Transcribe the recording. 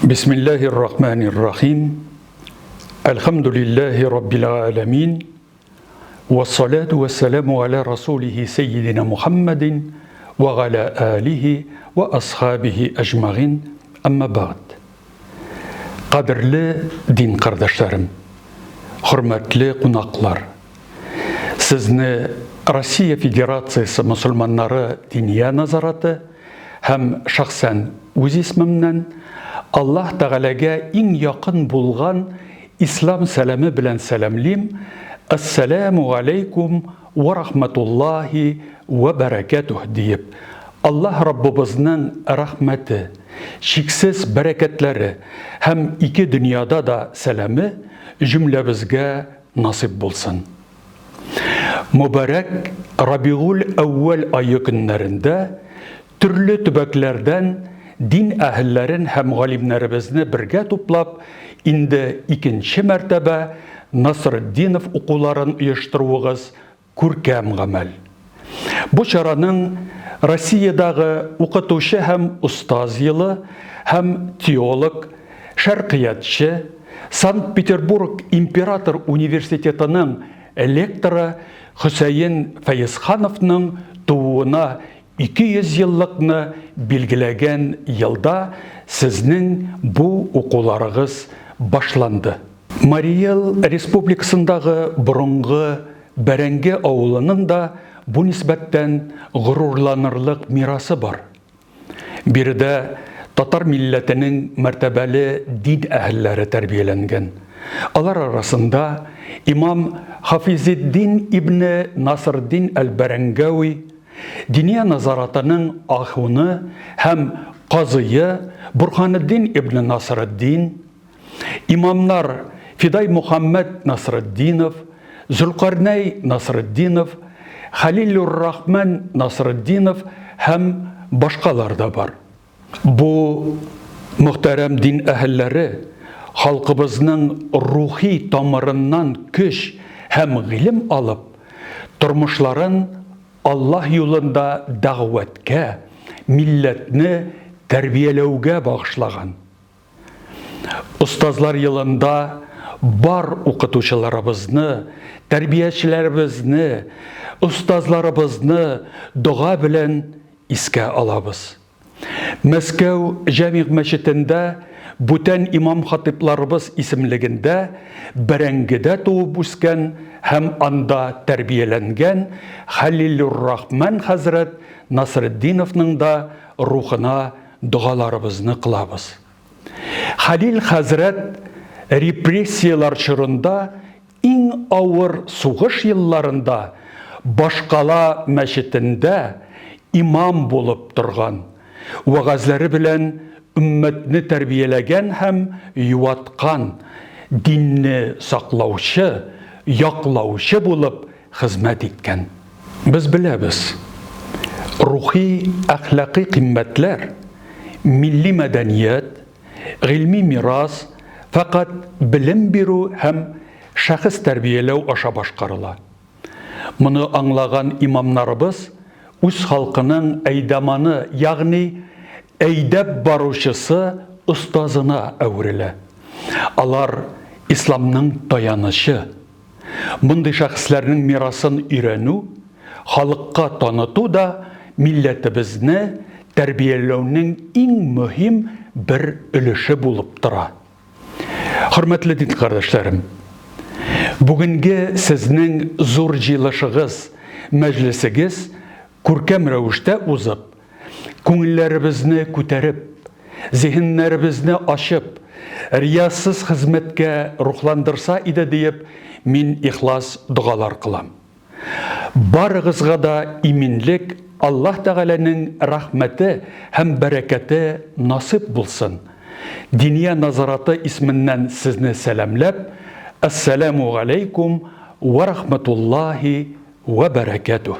بسم الله الرحمن الرحيم. الحمد لله رب العالمين، والصلاة والسلام على رسوله سيدنا محمد وعلى آله وأصحابه أجمعين. أما بعد. Qadrli din qardaşlarım, hürmetli qonaqlar. Sizni Rossiya Federatsiyasi musulmonlari diniya nazorati ham shaxsan o'z ismimdan Allah Teala'ga eng yaqin bo'lgan islom salami bilan salamlayman. Assalomu alaykum va rahmatullohi va barakatuh deyip Allah Rabbimizning rahmati, cheksiz barakatlari ham iki dunyoda da salami jumlamizga nasib bo'lsin. Mübarek Rabiul Avval ayı günlerinde türlü tübeklerden din ahillerin hem galimlerimizni birge toplap indi ikinci mertebe Nasreddinov okuların uyuşturuğuz kurkem gamel. Bu çaranın Rossiyadagi o'qituvchi ham ustoz yili ham teolog, sharqiyatchi, Sankt-Peterburg İmperator Universitetining lektori Husayn Fayizxonovning tug'uuna 200 yillikni belgilagan yilda sizning bu o'quvlaringiz boshlandi. Mariyel Respublikasındagi burungi Barangi avluning da bu nisbətdən gururlanırlıq mirası var. Birdə Tatar milletinin mərtəbəli din əhilləri tərbiyələnən. Onlar arasında İmam Hafizeddin İbni Nasreddin el-Barangawi, diniya nazaratının ahunu hem qazıyı Burhaneddin İbni Nasreddin, imamlar Fiday Muhammed Nasreddinov, Zulqarnay Nasreddinov, Halilur Rahman Nasreddinov hem başkalar da var. Bu muhterem din ehilleri halkımızın ruhi tamarından güç hem ilim alıp turmuşların Allah yolunda davetke, milletini terbiyelewge bağışlagan. Ustazlar yılında bar okutuşlarımızı, terbiyecilerimizni, ustazlarımızı dua bilen iske alabız. Moskov Jami Meşitinde bütün imam hatiplarımız isimliginde Barangida tuğup üsken hem anda terbiyelengen Halilur Rahman Hazret Nasreddinov'ның da ruhuna dualarımızı kılabız. Halil Hazret repressiyalar çırında en ağır soğuş yıllarında Başkala Meşitinde imam bulup durgan, vaazları bilen ümmetini terbiyelegen hem yuvatkan, dinni saklauçı, yaklauçı bulup hizmet etken. Biz bilemiz, ruhi ahlaki kıymetler, milli medeniyet, ilmi miras, fakat bilim biru hem şahıs terbiyelev aşa başkarıla. Bunu anlagan imamlarımız üz halkının eydamanı yani eydep baruşısı ustazına evrile. Alar İslam'nın dayanışı. Bunday şahıslarının mirasını öğrenu, halkka tanıtı da milletimizni terbiyelewning en mühim bir ülüşü bulup dura. Hürmetli din kardeşlerim, bugünkü sizning zor jilışığız, meclisigiz kurkem rövüşte uzıp, ko'ngillarimizni ko'tarib, zihinlarimizni açıp, riyasız hizmetke ruhlandırsa ide deyip, min ihlas dualar kılam. Barıgızga da iminlik, Allah Teala'nın rahmeti hem bereketi nasip bulsun. Diniya nazaratı isminden sizni selamlap, Assalamu aleykum ve rahmetullahi ve berekatuh.